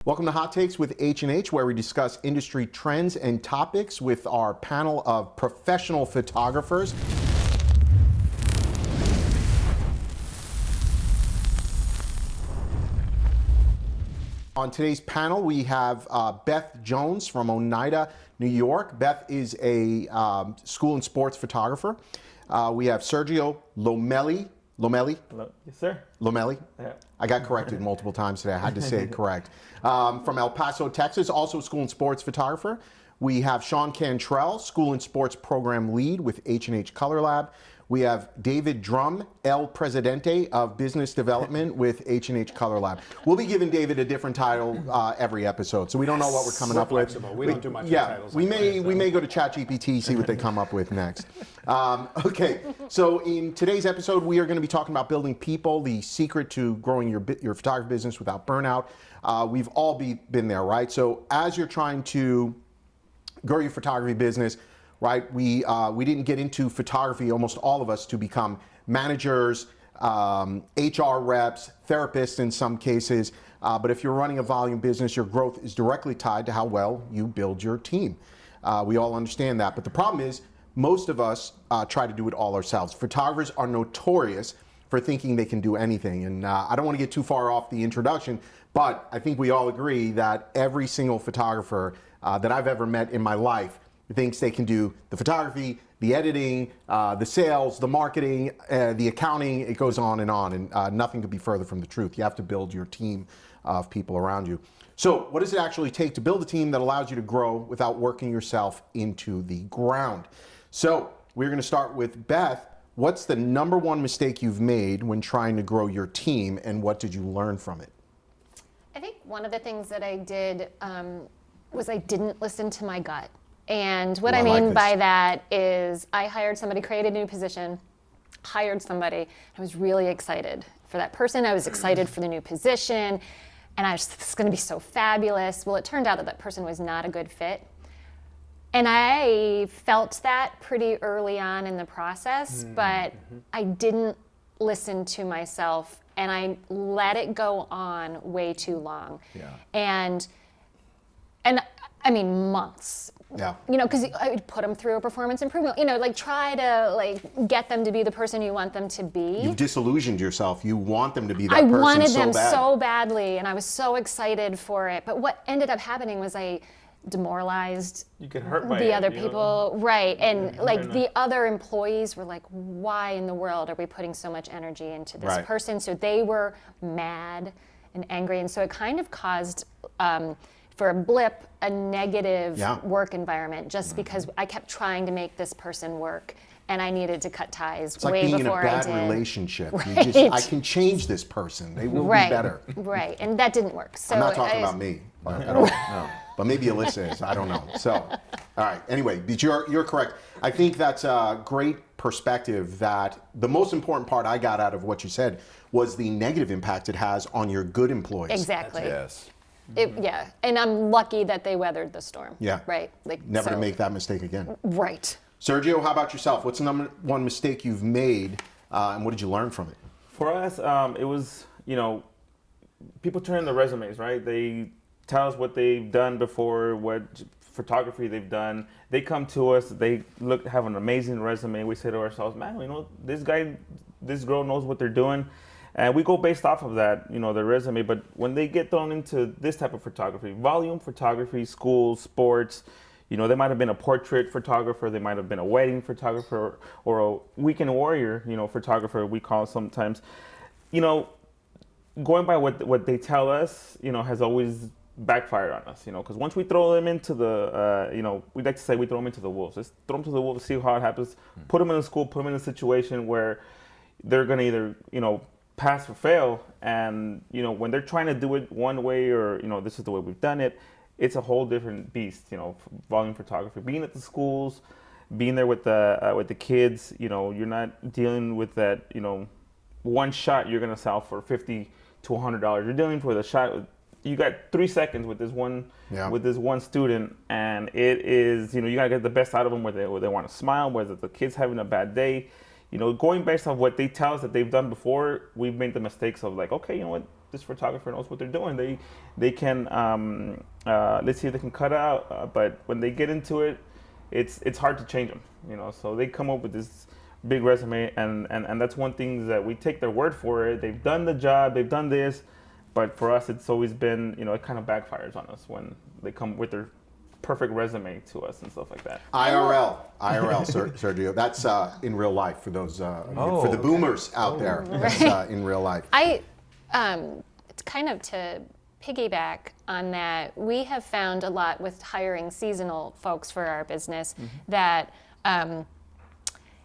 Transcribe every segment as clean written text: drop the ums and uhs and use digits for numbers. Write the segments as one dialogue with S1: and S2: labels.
S1: Welcome to Hot Takes with H&H, where we discuss industry trends and topics with our panel of professional photographers. On today's panel, we have Beth Jones from Oneida, New York. Beth is a school and sports photographer. We have Sergio Lomeli. Lomeli?
S2: Yes, sir.
S1: Lomeli?
S2: Yeah.
S1: I got corrected multiple times today. I had to say it correct. From El Paso, Texas, also a school and sports photographer. We have Shawn Cantrell, school and sports program lead with H&H Color Lab. We have David Drum, El Presidente of business development with H&H Color Lab. We'll be giving David a different title every episode, so we don't know what we're coming up with.
S3: We don't do much with titles.
S1: We may go to ChatGPT, see what they come up with next. Okay, so in today's episode, we are going to be talking about building people, the secret to growing your photography business without burnout. We've all been there, right? So as you're trying to grow your photography business, right? We didn't get into photography, almost all of us, to become managers, HR reps, therapists in some cases. But if you're running a volume business, your growth is directly tied to how well you build your team. We all understand that. But the problem is, most of us try to do it all ourselves. Photographers are notorious for thinking they can do anything. And I don't want to get too far off the introduction, but I think we all agree that every single photographer that I've ever met in my life thinks they can do the photography, the editing, the sales, the marketing, the accounting. It goes on, and nothing could be further from the truth. You have to build your team of people around you. So what does it actually take to build a team that allows you to grow without working yourself into the ground? So we're going to start with Beth. What's the number one mistake you've made when trying to grow your team, and what did you learn from it?
S4: I think one of the things that I did was I didn't listen to my gut. And what I mean by that is I hired somebody, created a new position, hired somebody. I was really excited for that person. I was excited for the new position. And I was this is going to be so fabulous. Well, it turned out that that person was not a good fit. And I felt that pretty early on in the process, but I didn't listen to myself, and I let it go on way too long.
S1: Yeah.
S4: And I mean, months.
S1: Yeah.
S4: You know, because I would put them through a performance improvement, you know, like try to like get them to be the person you want them to be.
S1: You've disillusioned yourself. You want them to be that
S4: I
S1: person
S4: wanted
S1: so
S4: them
S1: bad.
S4: so badly, and I was so excited for it. But what ended up happening was I demoralized
S2: You get hurt by
S4: the
S2: it,
S4: other
S2: you know?
S4: people, right? And like
S2: enough.
S4: the other employees were like, why in the world are we putting so much energy into this
S1: Right.
S4: person? So they were mad and angry, and so it kind of caused for a blip a negative work environment, just because I kept trying to make this person work, and I needed to cut ties
S1: It's like
S4: way
S1: being in a
S4: before I
S1: bad
S4: did.
S1: relationship.
S4: Right.
S1: You just, I can change this person. They will be better.
S4: Right, and that didn't work. So
S1: I'm not talking about me at all. No. But maybe Alyssa is. I don't know. So, all right. Anyway, but you're correct. I think that's a great perspective. That the most important part I got out of what you said was the negative impact it has on your good employees.
S4: Exactly.
S3: Yes.
S4: Yeah, and I'm lucky that they weathered the storm.
S1: Yeah.
S4: Right. Like
S1: Never
S4: so,
S1: to make that mistake again.
S4: Right.
S1: Sergio, how about yourself? What's the number one mistake you've made, and what did you learn from it?
S2: For us, it was, you know, people turn in their resumes, right? They tell us what they've done before, what photography they've done. They come to us, they have an amazing resume. We say to ourselves, man, you know, this guy, this girl knows what they're doing. And we go based off of that, you know, their resume. But when they get thrown into this type of photography, volume photography, school, sports, you know, they might have been a portrait photographer, they might have been a wedding photographer, or a weekend warrior, you know, photographer, we call it sometimes. You know, going by what they tell us, you know, has always backfired on us, you know, because once we throw them into the, you know, we like to say we throw them into the wolves. Let's throw them to the wolves, see how it happens. Put them in a school, put them in a situation where they're going to either, you know, pass or fail, and you know, when they're trying to do it one way, or you know, this is the way we've done it, it's a whole different beast. You know, volume photography, being at the schools, being there with the kids. You know, you're not dealing with that. You know, one shot you're gonna sell for $50 to $100. You're dealing with a shot. You got 3 seconds with this one student, and it is, you know, you gotta get the best out of them. Where they want to smile, whether the kid's having a bad day. You know, going based on what they tell us that they've done before, we've made the mistakes of like, okay, you know what, this photographer knows what they're doing. They can let's see if they can cut out, but when they get into it, it's hard to change them, you know. So they come up with this big resume, and that's one thing that we take their word for it. They've done the job, they've done this, but for us, it's always been, you know, it kind of backfires on us when they come with their perfect resume to us and stuff like that.
S1: IRL, Sergio. That's in real life for those for the boomers out there. That's in real life.
S4: It's kind of to piggyback on that. We have found a lot with hiring seasonal folks for our business that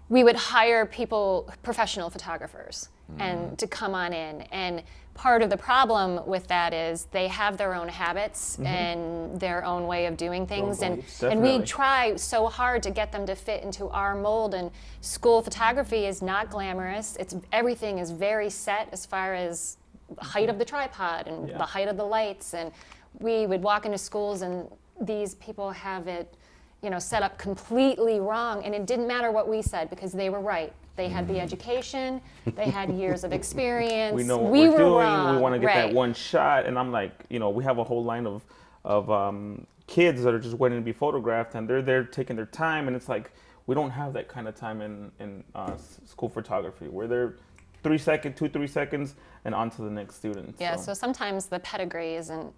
S4: we would hire people, professional photographers, and to come on in. And part of the problem with that is they have their own habits and their own way of doing things, and we try so hard to get them to fit into our mold. And school photography is not glamorous. Everything is very set as far as the height of the tripod and the height of the lights. And we would walk into schools and these people have it, you know, set up completely wrong, and it didn't matter what we said because they were right. They had the education, they had years of experience.
S2: We know what
S4: we
S2: we're
S4: were
S2: doing.
S4: Wrong.
S2: We want to get
S4: Right.
S2: that one shot, and I'm like, you know, we have a whole line of kids that are just waiting to be photographed, and they're there taking their time, and it's like we don't have that kind of time in school photography. We're there 3 seconds, and on to the next student.
S4: Yeah, so sometimes the pedigree isn't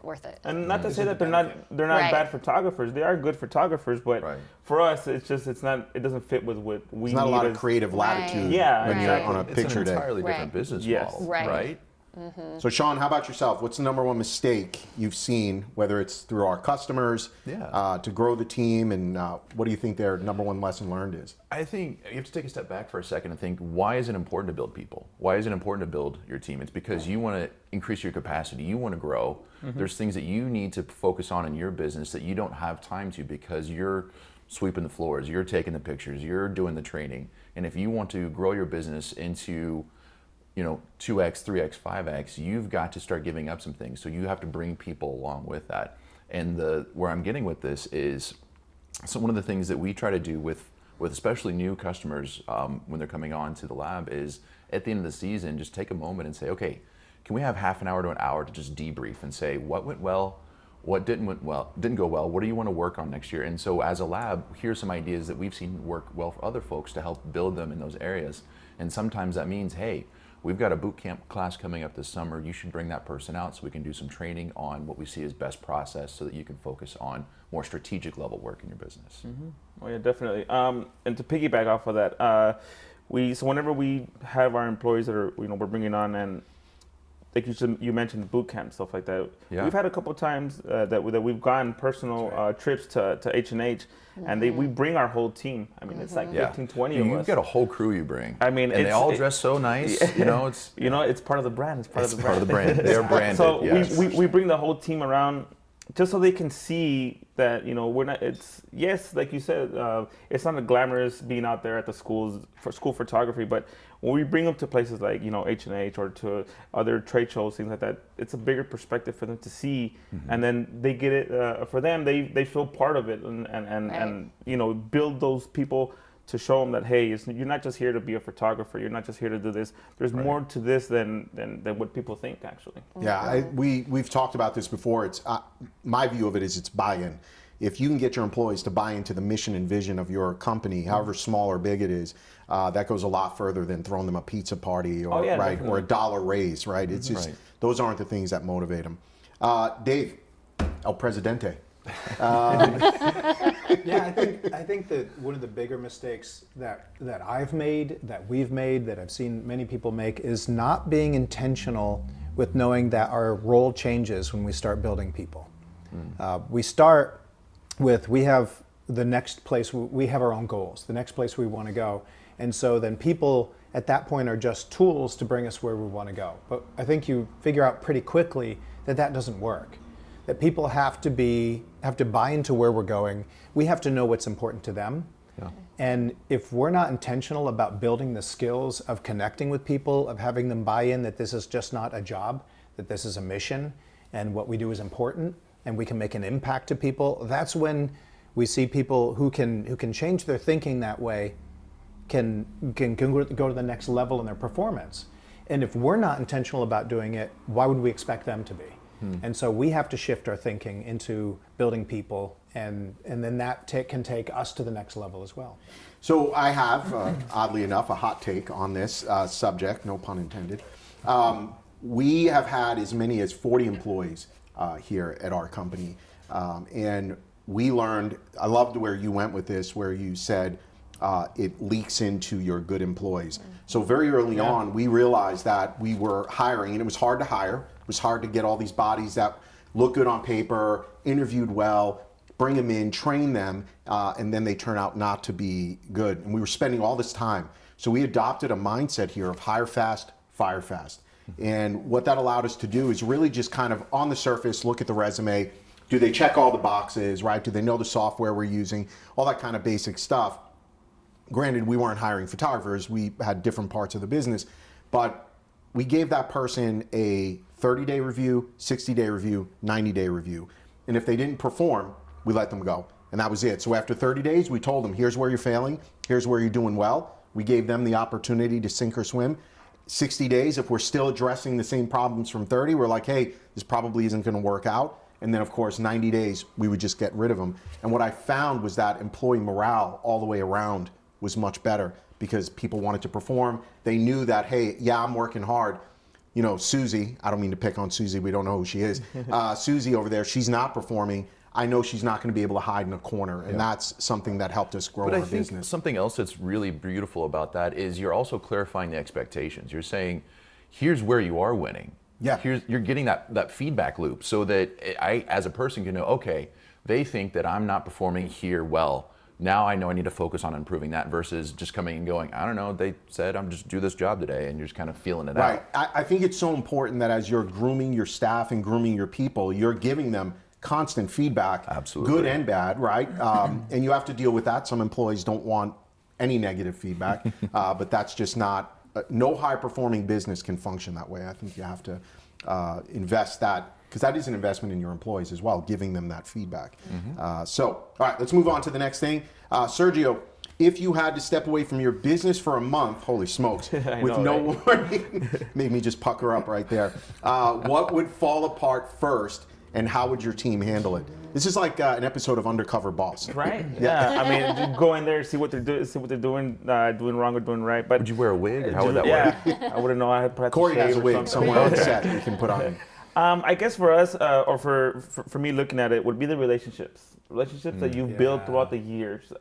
S4: worth it.
S2: And not to say that they're not
S4: Right.
S2: bad photographers. They are good photographers, but for us, it doesn't fit with what we
S1: There's not a
S2: need
S1: lot of
S2: as-
S1: creative latitude
S2: Yeah,
S1: when you're
S2: exactly.
S1: on a
S3: It's
S1: picture
S3: an
S1: day.
S3: entirely different
S4: Right.
S3: business
S2: Yes.
S3: model,
S4: Right.
S3: right?
S1: So Shawn, how about yourself? What's the number one mistake you've seen, whether it's through our customers, to grow the team, and what do you think their number one lesson learned is?
S3: I think you have to take a step back for a second and think, why is it important to build people? Why is it important to build your team? It's because you want to increase your capacity, you want to grow. There's things that you need to focus on in your business that you don't have time to because you're sweeping the floors, you're taking the pictures, you're doing the training. And if you want to grow your business into 2x, 3x, 5x, you've got to start giving up some things. So you have to bring people along with that. And where I'm getting with this is, so one of the things that we try to do with especially new customers when they're coming on to the lab is at the end of the season, just take a moment and say, okay, can we have half an hour to an hour to just debrief and say what went well, what didn't go well, what do you want to work on next year? And so as a lab, here's some ideas that we've seen work well for other folks to help build them in those areas. And sometimes that means, hey, we've got a boot camp class coming up this summer. You should bring that person out so we can do some training on what we see as best process so that you can focus on more strategic level work in your business.
S2: Oh yeah, definitely. And to piggyback off of that, so whenever we have our employees that are, we're bringing on, and like you mentioned the boot camp, stuff like that.
S3: Yeah.
S2: We've had a couple of times that we've gone personal trips to H&H, and we bring our whole team. I mean, it's like 15, 20 of us.
S3: You've got a whole crew you bring.
S2: I mean,
S3: and they all dress so nice.
S2: It's part of the brand. It's part of the brand.
S3: They're branded.
S2: So
S3: yes.
S2: we bring the whole team around just so they can see that we're not. It's like you said, it's not a glamorous being out there at the schools for school photography, but when we bring them to places like H&H or to other trade shows, things like that, it's a bigger perspective for them to see, and then they get it. For them, they feel part of it, and build those people to show them that, hey, you're not just here to be a photographer. You're not just here to do this. There's more to this than what people think, actually.
S1: Yeah, we've talked about this before. It's my view of it is it's buy-in. If you can get your employees to buy into the mission and vision of your company, however small or big it is, that goes a lot further than throwing them a pizza party or or a dollar raise, right? It's just those aren't the things that motivate them. Dave, El Presidente.
S5: Yeah, I think that one of the bigger mistakes that I've made, that we've made, that I've seen many people make is not being intentional with knowing that our role changes when we start building people. We start with, we have the next place, we have our own goals, the next place we want to go. And so then people at that point are just tools to bring us where we want to go. But I think you figure out pretty quickly that that doesn't work. That people have to buy into where we're going. We have to know what's important to them.
S3: Yeah.
S5: And if we're not intentional about building the skills of connecting with people, of having them buy in that this is just not a job, that this is a mission, and what we do is important, and we can make an impact to people, that's when we see people who can change their thinking that way can go to the next level in their performance. And if we're not intentional about doing it, why would we expect them to be? And so we have to shift our thinking into building people, and then that can take us to the next level as well.
S1: So I have, oddly enough, a hot take on this subject, no pun intended. We have had as many as 40 employees here at our company. And we learned, I loved where you went with this, where you said it leaks into your good employees. So very early on, we realized that we were hiring, and it was hard to hire. It was hard to get all these bodies that look good on paper, interviewed well, bring them in, train them, and then they turn out not to be good. And we were spending all this time. So we adopted a mindset here of hire fast, fire fast. And what that allowed us to do is really just kind of on the surface, look at the resume. Do they check all the boxes, right? Do they know the software we're using? All that kind of basic stuff. Granted, we weren't hiring photographers. We had different parts of the business. But we gave that person a 30-day review, 60-day review, 90-day review. And if they didn't perform, we let them go. And that was it. So after 30 days, we told them, here's where you're failing. Here's where you're doing well. We gave them the opportunity to sink or swim. 60 days, if we're still addressing the same problems from 30, we're like, hey, this probably isn't going to work out. And then, of course, 90 days, we would just get rid of them. And what I found was that employee morale all the way around was much better because people wanted to perform. They knew that, hey, yeah, I'm working hard. You know, Susie, I don't mean to pick on Susie, we don't know who she is. Susie over there, she's not performing. I know she's not going to be able to hide in a corner, and that's something that helped us grow our business. But I think
S3: something else that's really beautiful about that is you're also clarifying the expectations. You're saying, here's where you are winning.
S1: Yeah.
S3: You're getting that feedback loop so that I, as a person, can know, okay, they think that I'm not performing here well. Now I know I need to focus on improving that versus just coming and going, I don't know, they said I'm just do this job today, and you're just kind of feeling it out.
S1: Right. I think it's so important that as you're grooming your staff and grooming your people, you're giving them constant feedback,
S3: absolutely,
S1: good and bad, right? And you have to deal with that. Some employees don't want any negative feedback, but that's just not, no high-performing business can function that way. I think you have to invest that, because that is an investment in your employees as well, giving them that feedback. So, all right, let's move on to the next thing. Sergio, if you had to step away from your business for a month, holy smokes, with no warning, made me just pucker up right there. What would fall apart first? And how would your team handle it? This is like an episode of Undercover Boss.
S2: Right? Yeah. I mean, just go in there, see what they're doing, doing wrong or doing right. But
S3: would you wear a wig, or how would that work?
S2: I wouldn't know. I had to
S1: Corey has a wig somewhere on set you can put on.
S2: I guess for us, or for me looking at it, would be the relationships that you've built throughout the years,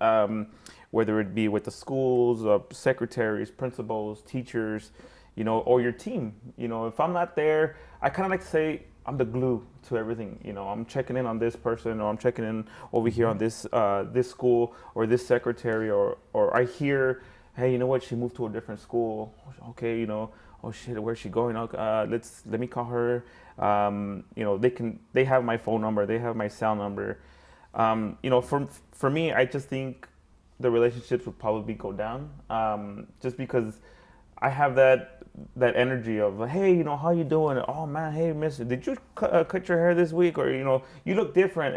S2: whether it be with the schools, secretaries, principals, teachers, you know, or your team. You know, if I'm not there, I kind of like to say I'm the glue to everything. You know, I'm checking in on this person, or I'm checking in over here on this this school or this secretary, or I hear, hey, you know what, she moved to a different school. Okay, you know, oh shit, where's she going? Let me call her. You know, they have my phone number, they have my cell number. You know, for me, I just think the relationships would probably go down, just because I have that energy of, hey, you know, how you doing? Oh man, hey mister, did you cut your hair this week? Or, you know, you look different.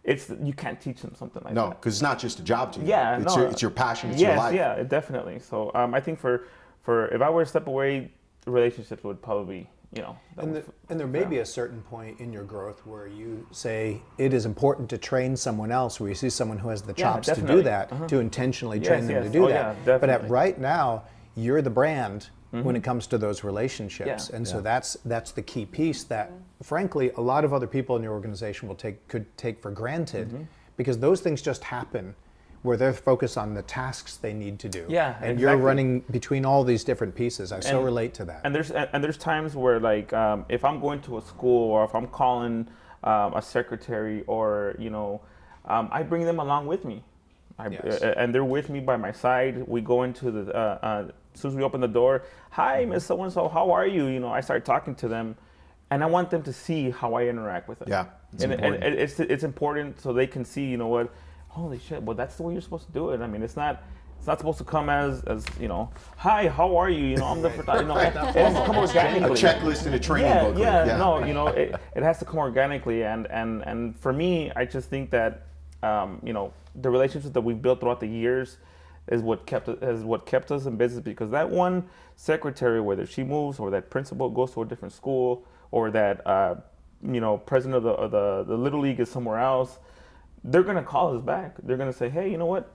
S2: It's you can't teach them something like that.
S1: No, because it's not just a job to you.
S2: Yeah,
S1: it's your passion, it's your life.
S2: Yeah, definitely. So I think for if I were to step away, relationships would probably, you know.
S5: And there may be a certain point in your growth where you say it is important to train someone else, where you see someone who has the chops to do that, to intentionally train them to do that.
S2: Yeah,
S5: but right now, you're the brand when it comes to those relationships. And so that's the key piece that, frankly, a lot of other people in your organization could take for granted, because those things just happen where they're focused on the tasks they need to do.
S2: Yeah,
S5: and
S2: exactly.
S5: you're running between all these different pieces. I so relate to that.
S2: And there's times where, like, if I'm going to a school, or if I'm calling a secretary, or, you know, I bring them along with me. And they're with me by my side. We go into the as soon as we open the door, hi, Miss So-and-so, how are you? You know, I start talking to them, and I want them to see how I interact with them.
S1: Yeah,
S2: it's important so they can see, you know what, holy shit, well, that's the way you're supposed to do it. I mean, it's not supposed to come as you know, hi, how are you? You know, I'm the you know, it has to come organically.
S1: A checklist in a training booklet.
S2: No, you know, it has to come organically, and for me, I just think that you know, the relationships that we've built throughout the years, is what kept us in business, because that one secretary, whether she moves or that principal goes to a different school or that president of the little league is somewhere else, they're gonna call us back. They're gonna say, hey, you know what?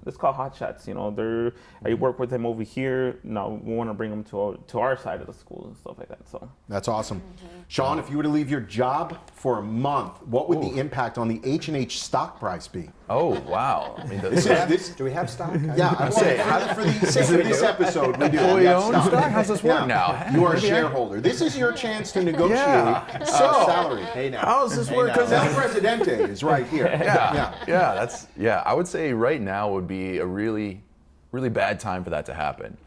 S2: Let's call hot shots. I work with them over here. Now we want to bring them to our side of the school and stuff like that. So
S1: that's awesome. Shawn, if you were to leave your job for a month, what would the impact on the H&H stock price be?
S3: Oh, wow. I mean,
S5: Do we have stock?
S1: Yeah, I say for the sake of this episode, we do.
S3: employee-owned stock? How's this work now?
S1: You are a shareholder. This is your chance to negotiate salary.
S5: Hey now.
S3: How does this work?
S1: Because El Presidente is right here.
S3: I would say right now would be a really, really bad time for that to happen.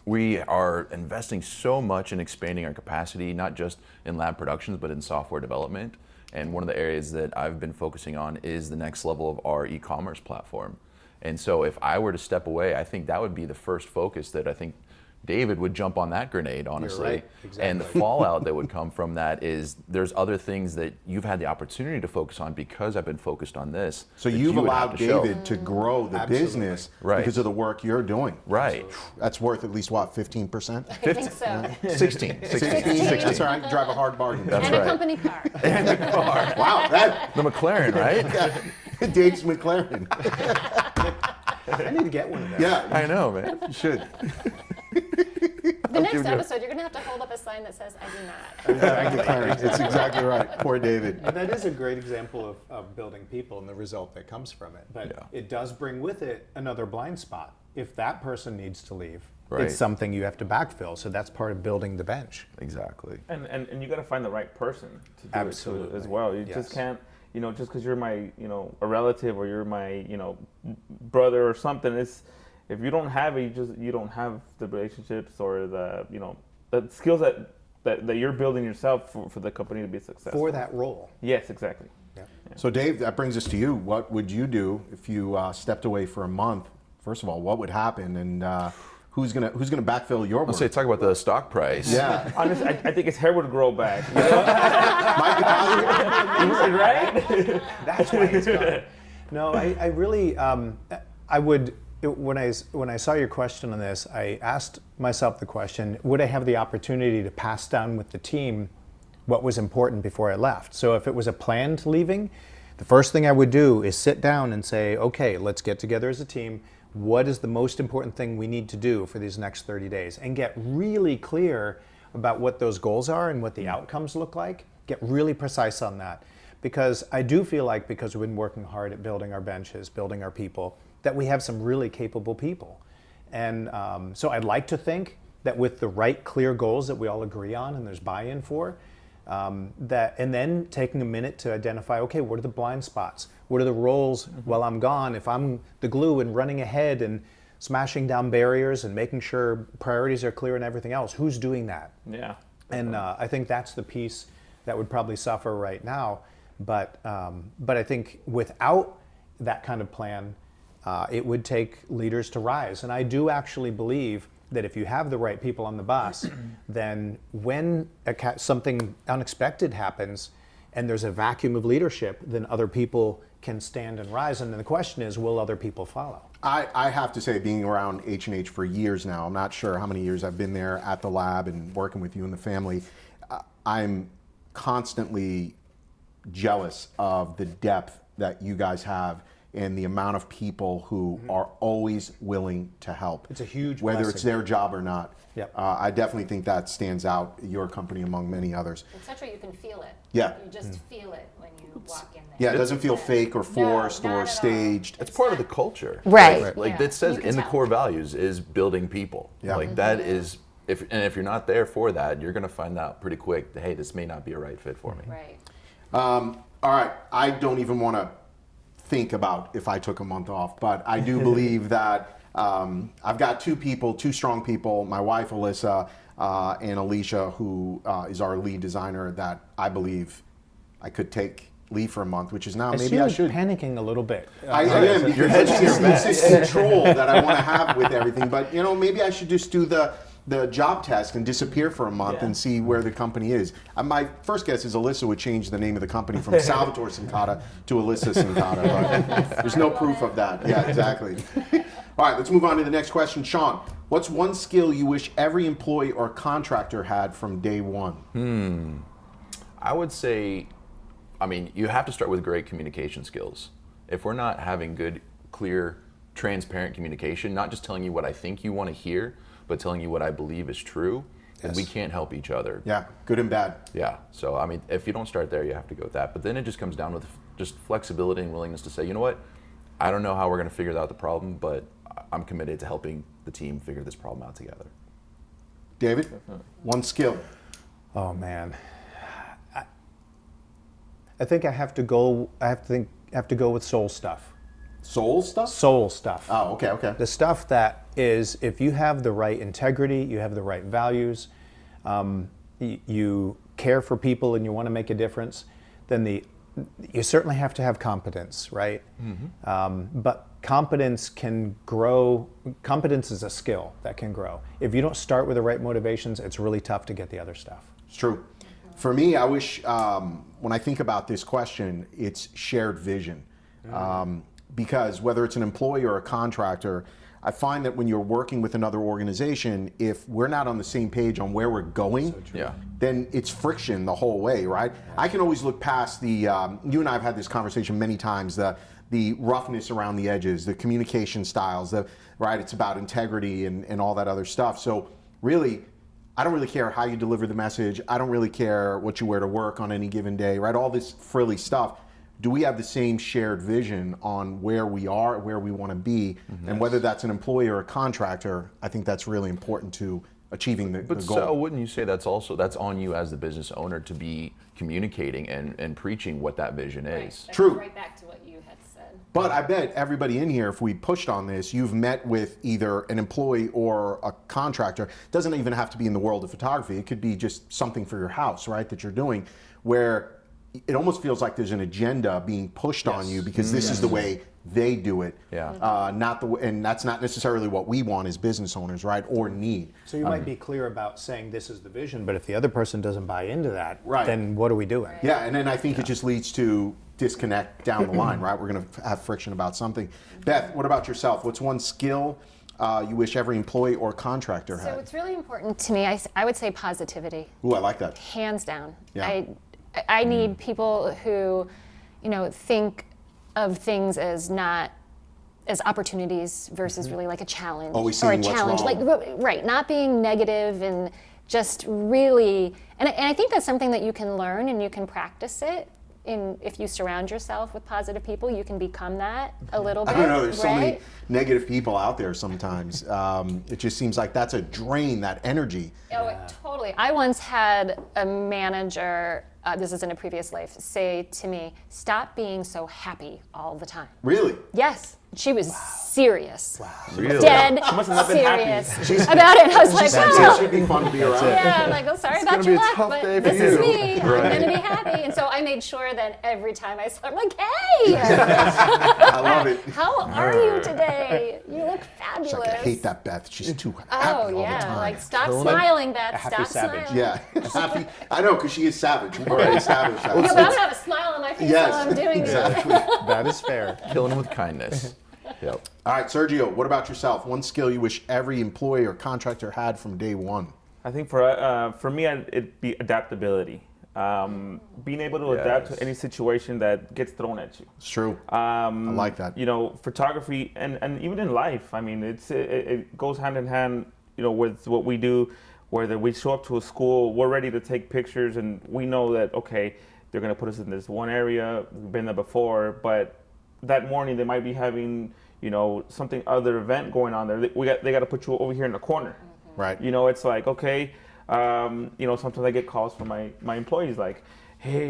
S3: We are investing so much in expanding our capacity, not just in lab productions, but in software development. And one of the areas that I've been focusing on is the next level of our e-commerce platform. And so if I were to step away, I think that would be the first focus that I think David would jump on that grenade, honestly.
S5: You're right. Exactly.
S3: And the fallout that would come from that is there's other things that you've had the opportunity to focus on because I've been focused on this.
S1: So
S3: that
S1: you've
S3: you would have
S1: allowed
S3: to show.
S1: David to grow the business because of the work you're doing.
S3: Right.
S1: That's worth at least, what, 15%?
S4: I think so.
S3: 16.
S1: 16. That's all right. You drive a hard bargain.
S3: That's
S4: And
S3: right.
S4: a company car.
S1: Wow,
S3: The McLaren, right?
S1: Dave's McLaren.
S5: I need to get one of those.
S1: Yeah,
S3: I know, man.
S1: you should.
S4: The next episode, you're going to have to hold up a sign that says, I do not.
S1: McLaren. It's exactly right. Poor David.
S5: And that is a great example of building people and the result that comes from it. But it does bring with it another blind spot. If that person needs to leave, it's something you have to backfill. So that's part of building the bench.
S3: Exactly.
S2: and you got to find the right person to do it too, as well. You just can't, just because you're my, a relative or you're my, brother or something. If you don't have it, you don't have the relationships or the, the skills that you're building yourself for the company to be successful.
S5: For that role.
S2: Yes, exactly.
S5: Yeah.
S1: So Dave, that brings us to you. What would you do if you stepped away for a month? First of all, what would happen, and who's gonna backfill your work?
S3: Let's say talk about the stock price.
S1: Yeah.
S2: Honestly, I think his hair would grow back. Right?
S5: That's why it's gone. No, I really, I would, when I saw your question on this, I asked myself the question, would I have the opportunity to pass down with the team what was important before I left? So if it was a planned leaving, the first thing I would do is sit down and say, okay, let's get together as a team. What is the most important thing we need to do for these next 30 days? And get really clear about what those goals are and what the outcomes look like. Get really precise on that. Because I do feel like, because we've been working hard at building our benches, building our people, that we have some really capable people. And so I'd like to think that with the right clear goals that we all agree on and there's buy-in for, and then taking a minute to identify, okay, what are the blind spots? What are the roles while I'm gone? If I'm the glue and running ahead and smashing down barriers and making sure priorities are clear and everything else, who's doing that?
S2: Yeah.
S5: And I think that's the piece that would probably suffer right now. But I think without that kind of plan, it would take leaders to rise. And I do actually believe that if you have the right people on the bus, then when something unexpected happens and there's a vacuum of leadership, then other people can stand and rise. And then the question is, will other people follow?
S1: I have to say, being around H&H for years now, I'm not sure how many years I've been there at the lab and working with you and the family, I'm constantly jealous of the depth that you guys have and the amount of people who are always willing to help.
S5: It's a huge
S1: whether
S5: blessing.
S1: it's their job or not.
S5: Yep.
S1: I definitely think that stands out, your company among many others.
S4: Etc. You can feel it.
S1: Yeah.
S4: You just feel it when you walk in there.
S1: Yeah, it doesn't feel fake or forced
S4: not at
S1: or
S4: all.
S1: staged.
S3: It's part of the culture.
S4: Right.
S3: Like
S4: Yeah.
S3: that says
S4: You can
S3: in the
S4: tell.
S3: core values is building people.
S1: Yeah.
S3: Like that is, if you're not there for that, you're gonna find out pretty quick that, hey, this may not be a right fit for me.
S4: Right.
S1: All right, I don't even want to think about if I took a month off, but I do believe that I've got two strong people, my wife Alyssa and Alicia, who is our lead designer, that I believe I could take leave for a month, which is now maybe I should.
S5: Panicking a little bit.
S1: I am, because it's this control that I want to have with everything, but maybe I should just do the job test and disappear for a month and see where the company is. My first guess is Alyssa would change the name of the company from Salvatore Sincata to Alyssa Sincata, but there's no proof of that. Yeah, exactly. All right, let's move on to the next question. Shawn, what's one skill you wish every employee or contractor had from day one?
S3: I would say, you have to start with great communication skills. If we're not having good, clear, transparent communication, not just telling you what I think you want to hear, but telling you what I believe is true, then we can't help each other.
S1: Yeah, good and bad.
S3: Yeah, so if you don't start there, you have to go with that. But then it just comes down with just flexibility and willingness to say, you know what, I don't know how we're going to figure out the problem, but I'm committed to helping the team figure this problem out together.
S1: David, one skill.
S5: Oh man, I think I have to go. I have to go with soul stuff.
S1: Soul stuff?
S5: Soul stuff.
S1: Oh, okay.
S5: The stuff that is, if you have the right integrity, you have the right values, you care for people and you want to make a difference, then you certainly have to have competence, right? But competence can grow. Competence is a skill that can grow. If you don't start with the right motivations, it's really tough to get the other stuff.
S1: It's true. For me, I wish, when I think about this question, it's shared vision. Because whether it's an employee or a contractor, I find that when you're working with another organization, if we're not on the same page on where we're going, then it's friction the whole way, right? I can always look past the, you and I have had this conversation many times, the roughness around the edges, the communication styles, right? It's about integrity and all that other stuff. So really, I don't really care how you deliver the message. I don't really care what you wear to work on any given day, right? All this frilly stuff. Do we have the same shared vision on where we are, where we want to be, and whether that's an employee or a contractor? I think that's really important to achieving the goal. But
S3: so wouldn't you say that's on you as the business owner to be communicating and preaching what that vision is?
S4: Right.
S1: True.
S4: Right back to what you had said.
S1: But I bet everybody in here, if we pushed on this, you've met with either an employee or a contractor. It doesn't even have to be in the world of photography. It could be just something for your house, right, that you're doing, where it almost feels like there's an agenda being pushed on you because this is the way they do it. And that's not necessarily what we want as business owners, right? Or need.
S5: So you might be clear about saying this is the vision, but if the other person doesn't buy into that,
S1: Right.
S5: then what are we doing?
S1: Yeah, and then I think it just leads to disconnect down the line, right? We're going to have friction about something. Beth, what about yourself? What's one skill you wish every employee or contractor had?
S4: So it's really important to me. I would say positivity.
S1: Ooh, I like that.
S4: Hands down.
S1: Yeah.
S4: I need people who, think of things as not as opportunities versus really like a challenge.
S1: Always
S4: or a
S1: seeing what's
S4: challenge.
S1: wrong.
S4: Right, not being negative and just really, and I think that's something that you can learn and you can practice it. If you surround yourself with positive people, you can become that a little bit.
S1: I don't know, there's so many
S4: right?
S1: negative people out there sometimes. It just seems like that's a drain, that energy.
S4: Oh, totally. I once had a manager, this is in a previous life, say to me, "Stop being so happy all the time."
S1: Really?
S4: Yes. She was serious.
S3: Really?
S4: Dead
S2: She must have not been happy.
S4: serious about it. And I was like,
S1: It should
S4: "Oh."
S1: be fun to be around.
S4: Yeah, I'm like, "Oh, sorry about
S3: gonna be
S4: your
S3: a
S4: luck,
S3: tough
S4: but
S3: day for
S4: this is
S3: you."
S4: me. I'm
S3: Right.
S4: going to be happy." And so I made sure that every time I saw her, I'm like, "Hey,
S1: I love it.
S4: how are you today? You look fabulous."
S1: It's like, I hate that Beth. She's too happy all the time.
S4: Like, stop
S3: Killing it.
S4: smiling, Beth.
S5: happy
S4: Stop
S5: savage.
S4: smiling.
S1: Yeah, happy. I know, because she is savage. We've already established that.
S4: Yeah, but I'm gonna have a smile on my face
S1: Yes,
S4: while I'm doing
S1: exactly.
S5: That is fair.
S3: Killing them with kindness. Yep.
S1: All right, Sergio, what about yourself? One skill you wish every employee or contractor had from day one?
S2: I think for me, it'd be adaptability. Being able to adapt to any situation that gets thrown at you.
S1: It's true. I like that.
S2: Photography and even in life. I mean, it goes hand in hand. With what we do, whether we show up to a school, we're ready to take pictures, and we know that they're going to put us in this one area. We've been there before, but that morning they might be having something other event going on there. They got to put you over here in the corner.
S1: Right.
S2: It's like, okay, sometimes I get calls from my employees like, hey,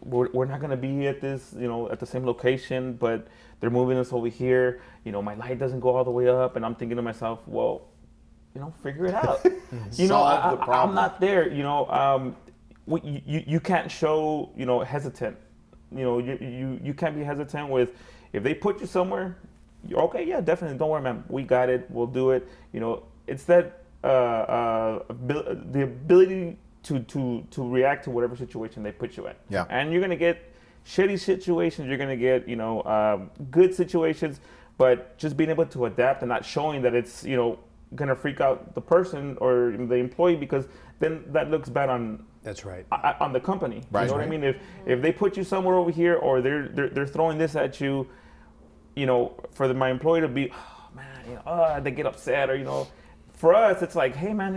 S2: we're not going to be at this, at the same location, but they're moving us over here. My light doesn't go all the way up. And I'm thinking to myself, well, figure it out.
S1: Solve the problem.
S2: I'm not there. You can't show, hesitant. You can't be hesitant with, if they put you somewhere, you're okay, yeah, definitely, don't worry, man, we got it, we'll do it. It's that the ability to react to whatever situation they put you in.
S1: Yeah.
S2: And you're gonna get shitty situations, you're gonna get good situations, but just being able to adapt and not showing that it's, gonna freak out the person or the employee, because then that looks bad on
S5: That's right.
S2: on the company.
S1: Right.
S2: You know what I mean? If they put you somewhere over here, or they're throwing this at you, for my employee to be, oh man, they get upset, or for us it's like, hey man,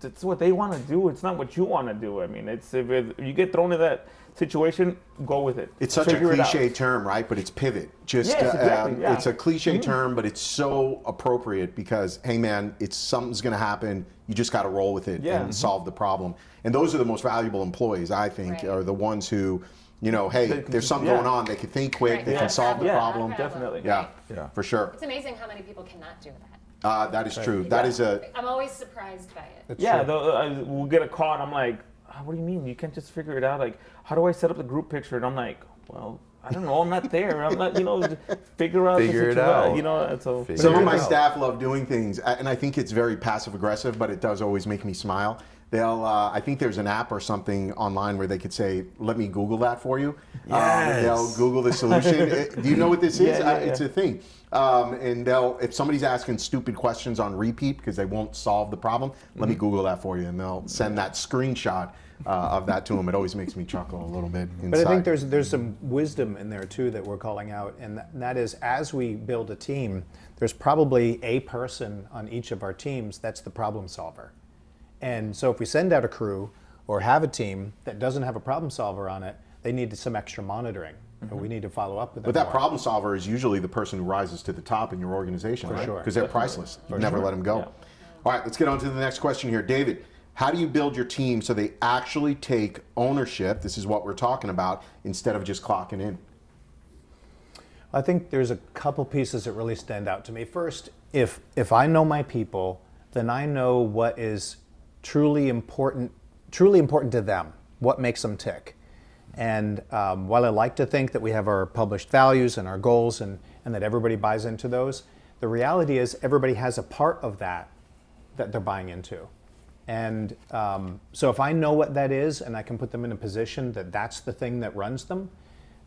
S2: it's what they want to do. It's not what you want to do. I mean, if you get thrown in that situation, go with it.
S1: It's such
S2: Figure
S1: a
S2: it out.
S1: cliche term, right? But it's pivot.
S2: Yes, exactly, yeah.
S1: It's a cliche term, but it's so appropriate because, hey man, something's going to happen. You just got to roll with it and solve the problem. And those are the most valuable employees, I think,
S4: Right.
S1: are the ones who, hey, there's something going on. They can think quick.
S4: Right.
S1: They can solve the
S2: Yeah,
S1: problem.
S2: definitely.
S1: Yeah,
S3: Yeah.
S1: for sure.
S4: It's amazing how many people cannot do that.
S1: That is true. That is
S4: I'm always surprised by it.
S5: That's
S2: Yeah,
S5: true.
S2: we'll get a call and I'm like, what do you mean? You can't just figure it out? Like, how do I set up the group picture? And I'm like, well, I don't know. I'm not there. I'm not, figure out.
S3: Figure it out.
S2: So
S3: Figure
S1: Some of
S3: it
S1: my
S3: out.
S1: staff love doing things, and I think it's very passive aggressive, but it does always make me smile. I think there's an app or something online where they could say, let me Google that for you.
S3: Yes.
S1: They'll Google the solution. Do you know what this is?
S2: Yeah.
S1: It's a thing. And if somebody's asking stupid questions on repeat because they won't solve the problem, let me Google that for you, and they'll send that screenshot of that to them. It always makes me chuckle a little bit inside.
S5: But I think there's some wisdom in there too that we're calling out, and that is, as we build a team, there's probably a person on each of our teams that's the problem solver. And so if we send out a crew or have a team that doesn't have a problem solver on it, they need some extra monitoring. And we need to follow up with them.
S1: But that
S5: more.
S1: problem solver is usually the person who rises to the top in your organization, right?
S5: sure.
S1: Because they're priceless. You never let them go.
S2: Yeah.
S1: All right, let's get on to the next question here. David, how do you build your team so they actually take ownership? This is what we're talking about, instead of just clocking in.
S5: I think there's a couple pieces that really stand out to me. First, if I know my people, then I know what is truly important to them, what makes them tick. And while I like to think that we have our published values and our goals and that everybody buys into those, the reality is everybody has a part of that they're buying into. And so if I know what that is and I can put them in a position that that's the thing that runs them,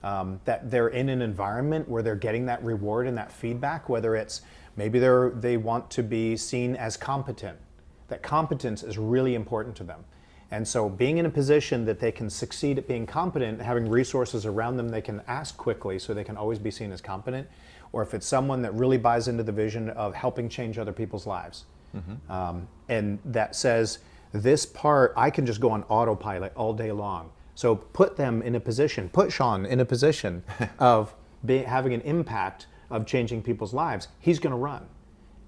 S5: that they're in an environment where they're getting that reward and that feedback, whether it's maybe they want to be seen as competent, that competence is really important to them. And so being in a position that they can succeed at being competent, having resources around them they can ask quickly so they can always be seen as competent, or if it's someone that really buys into the vision of helping change other people's lives. And that says, this part, I can just go on autopilot all day long. So put them in a position, put Shawn in a position of having an impact of changing people's lives. He's going to run.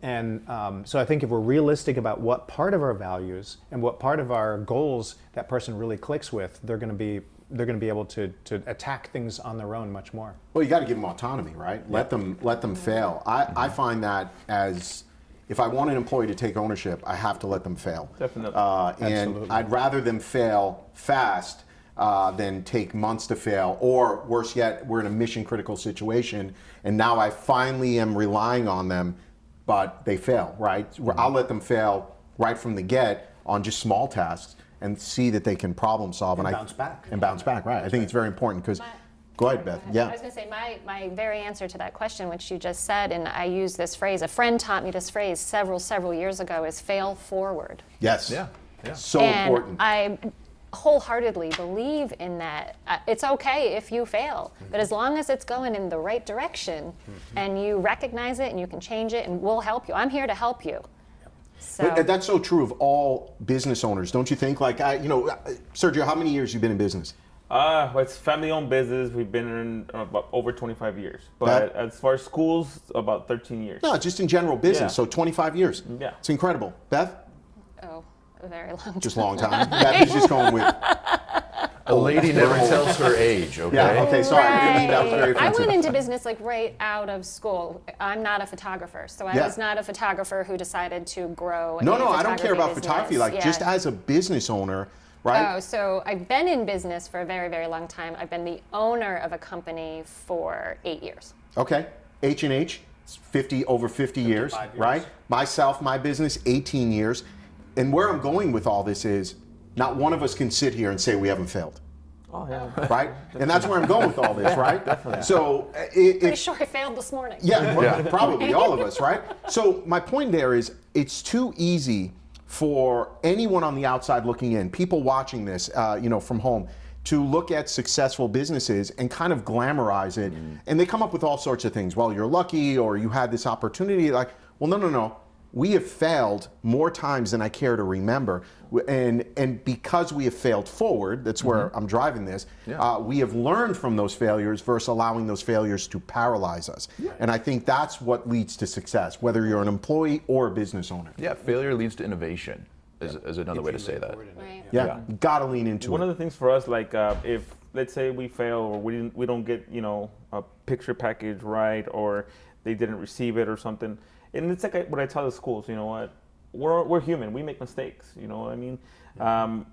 S5: And so I think if we're realistic about what part of our values and what part of our goals that person really clicks with, they're going to be able to attack things on their own much more.
S1: Well, you got to give them autonomy, right? Let them fail. I find that as, if I want an employee to take ownership, I have to let them fail.
S2: Definitely.
S1: And
S5: Absolutely.
S1: I'd rather them fail fast than take months to fail, or worse yet, we're in a mission critical situation and now I finally am relying on them, but they fail, right? I'll let them fail right from the get on just small tasks and see that they can problem solve.
S5: And bounce back.
S1: And bounce back, right. I think it's very important because, go ahead, Beth.
S4: I
S1: Yeah.
S4: was going to say, my very answer to that question, which you just said, and I use this phrase, a friend taught me this phrase several years ago, is fail forward.
S1: Yes.
S3: Yeah.
S1: So
S4: And
S1: important.
S4: I wholeheartedly believe in that. It's okay if you fail, but as long as it's going in the right direction and you recognize it and you can change it, and we'll help you. I'm here to help you. So
S1: But that's so true of all business owners, don't you think? Like, Sergio, how many years you been in business?
S2: It's family-owned business. We've been in about over 25 years. But as far as schools, about 13 years.
S1: No, just in general business.
S2: Yeah.
S1: So 25 years.
S2: Yeah.
S1: It's incredible. Beth?
S4: a very long time.
S1: Just long time. Beth is just going with.
S3: A lady never tells her age, okay?
S1: Yeah, okay, sorry. I didn't mean that was very
S4: I
S1: offensive.
S4: went into business like right out of school. I'm not a photographer, so I
S1: Yeah.
S4: was not a photographer who decided to grow.
S1: No,
S4: a
S1: I don't care about
S4: business.
S1: photography. Like,
S4: Yeah.
S1: just as a business owner, right?
S4: Oh, so I've been in business for a very, very long time. I've been the owner of a company for 8 years.
S1: Okay. H&H, it's over 50 years,
S5: 55 years.
S1: right? Myself, my business, 18 years. And where I'm going with all this is, not one of us can sit here and say we haven't failed.
S2: Oh yeah.
S1: right? And that's where I'm going with all this, right?
S2: Definitely.
S1: So
S4: Pretty sure I failed this morning.
S1: yeah, probably all of us, right? So my point there is, it's too easy for anyone on the outside looking in, people watching this, from home, to look at successful businesses and kind of glamorize it, and they come up with all sorts of things. Well, you're lucky, or you had this opportunity. Like, well, no. We have failed more times than I care to remember, and because we have failed forward, that's where I'm driving this. We have learned from those failures versus allowing those failures to paralyze us. And I think that's what leads to success, whether you're an employee or a business owner.
S3: Yeah, failure leads to innovation. Is another way to say that.
S4: Right.
S1: Yeah, you gotta lean into
S2: One
S1: it.
S2: of the things for us, like if let's say we fail or we don't get a picture package right, or they didn't receive it or something, and it's like what I tell the schools. You know what? We're human. We make mistakes. You know what I mean?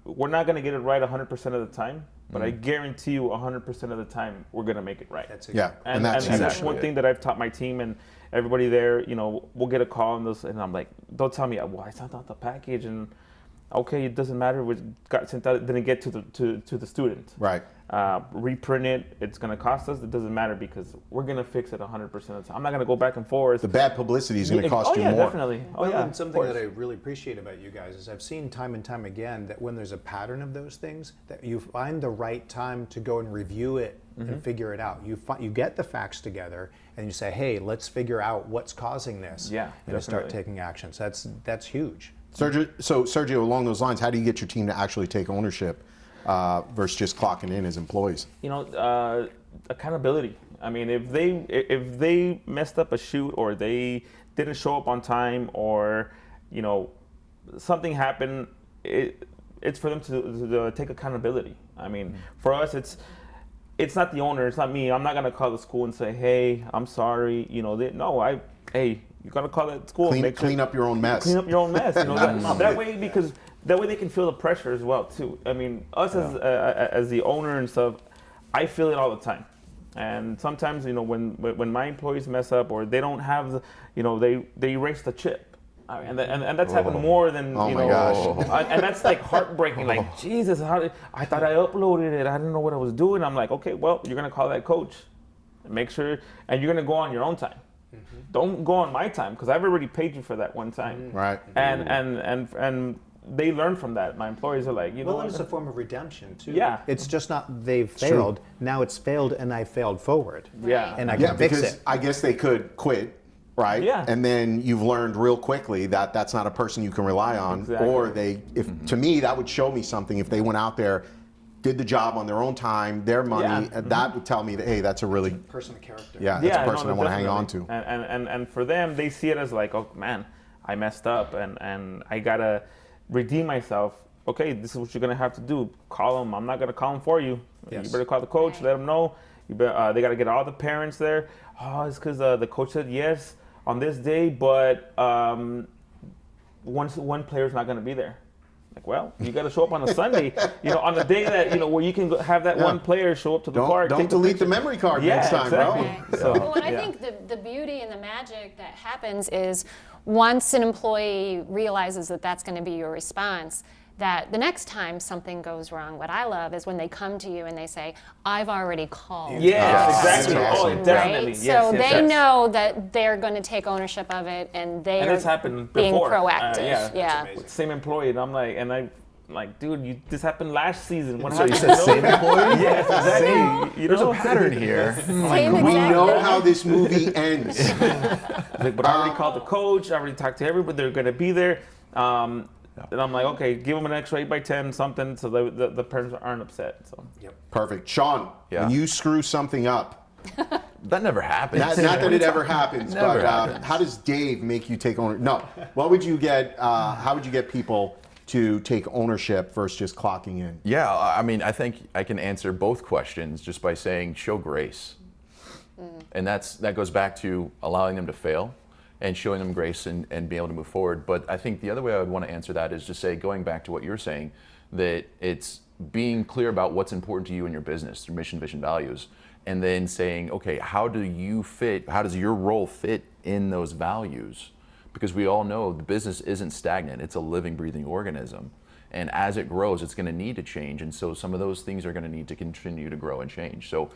S2: We're not gonna get it right 100% of the time, but I guarantee you 100% of the time we're gonna make it right.
S5: That's
S1: Yeah,
S2: And
S1: that's
S2: that's
S1: huge.
S2: one thing that I've taught my team and everybody there. We'll get a call and I'm like, don't tell me, well, I sent out the package and okay, it doesn't matter what got sent out, it didn't get to the student.
S1: Right.
S2: Reprint it, it's gonna cost us, it doesn't matter because we're gonna fix it 100% of the time. I'm not gonna go back and forth.
S1: The bad publicity is going to cost
S2: oh,
S1: you
S2: yeah,
S1: more.
S2: Definitely. Oh,
S5: Well,
S2: yeah,
S5: and
S2: of
S5: something
S2: course.
S5: that I really appreciate about you guys is I've seen time and time again that when there's a pattern of those things, that you find the right time to go and review it and figure it out. You get the facts together and you say, hey, let's figure out what's causing this.
S2: Yeah,
S5: and start
S2: definitely.
S5: taking actions. That's huge.
S1: Sergio, along those lines, how do you get your team to actually take ownership versus just clocking in as employees?
S2: Accountability. I mean, if they messed up a shoot or they didn't show up on time or something happened, it's for them to take accountability. I mean, for us, it's not the owner, it's not me. I'm not gonna call the school and say, hey, I'm sorry. You gotta call that school.
S1: Clean up your own mess.
S2: Clean up your own mess. That way, because that way they can feel the pressure as well too. I mean, us as the owner and stuff, I feel it all the time. And sometimes, when my employees mess up or they don't have they erase the chip. And that's happened more than
S1: Oh my gosh.
S2: and that's like heartbreaking. Like, Jesus, I thought I uploaded it. I didn't know what I was doing. I'm like, okay, well, you're gonna call that coach, and make sure, and you're gonna go on your own time. Don't go on my time because I've already paid you for that one time.
S1: Right.
S2: And they learn from that. My employees are like,
S5: Well, and it's a form of redemption too.
S2: Yeah.
S5: It's just not they've
S1: true.
S5: failed. Now it's failed and I failed forward.
S2: Yeah.
S5: And I
S1: Yeah,
S5: can fix
S1: because
S5: it.
S1: I guess they could quit, right?
S2: Yeah.
S1: And then you've learned real quickly that that's not a person you can rely on.
S2: Exactly.
S1: Or to me, that would show me something if they went out there, did the job on their own time, their money,
S2: Yeah.
S1: and that would tell me that, hey, that's a really,
S5: Person of character.
S1: that's a person I want to hang on to.
S2: And for them, they see it as like, oh man, I messed up and I gotta redeem myself. Okay, this is what you're gonna have to do. Call them. I'm not gonna call them for you.
S5: Yes.
S2: You better call the coach. Let them know. They gotta get all the parents there. Oh, it's because the coach said yes on this day, but one player's not gonna be there. Like, well, you got to show up on a Sunday, on the day that, where you can have that one player show up to the park.
S1: Don't
S2: take
S1: delete the
S2: picture.
S1: memory card
S2: Yeah,
S1: next time,
S2: exactly.
S1: bro.
S4: Well, and I
S2: yeah.
S4: think the beauty and the magic that happens is once an employee realizes that that's going to be your response, that the next time something goes wrong, what I love is when they come to you and they say, I've already called.
S2: Yes,
S1: Yes,
S2: exactly.
S1: that's
S2: Oh,
S1: awesome.
S2: definitely.
S4: Right?
S2: Yes,
S4: So
S2: yes,
S4: they
S2: yes.
S4: know that they're going to take ownership of it and they
S2: And
S4: are
S2: it's happened
S4: being
S2: before.
S4: proactive.
S2: Yeah.
S5: amazing.
S2: With the same employee, and I'm like, dude, this happened last season. What
S3: So you
S2: happened?
S3: said same employee?
S2: Yes, exactly.
S3: There's a pattern here.
S4: Same
S1: We
S4: exact
S1: know
S4: thing.
S1: how this movie ends.
S2: Like, but I already called the coach. I already talked to everybody. They're going to be there. And I'm like, okay, give them an extra 8x10 something so the parents aren't upset. So.
S1: Perfect. Shawn,
S3: Yeah.
S1: when you screw something up,
S3: That never happens.
S1: not that it ever happens,
S3: Never
S1: but
S3: happens.
S1: how does Dave make you take ownership? No. What would you get, how would you get people to take ownership versus just clocking in?
S3: Yeah, I mean, I think I can answer both questions just by saying show grace. And that goes back to allowing them to fail and showing them grace and being able to move forward. But I think the other way I would want to answer that is to say, going back to what you're saying, that it's being clear about what's important to you in your business, your mission, vision, values, and then saying, okay, how does your role fit in those values? Because we all know the business isn't stagnant, it's a living, breathing organism. And as it grows, it's going to need to change. And so some of those things are going to need to continue to grow and change. So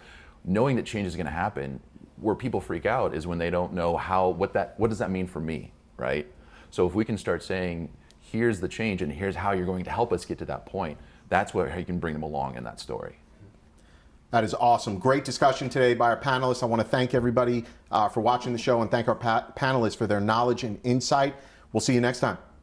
S3: knowing that change is going to happen, where people freak out is when they don't know what does that mean for me, right? So if we can start saying, here's the change and here's how you're going to help us get to that point, that's how you can bring them along in that story.
S1: That is awesome. Great discussion today by our panelists. I want to thank everybody for watching the show and thank our panelists for their knowledge and insight. We'll see you next time.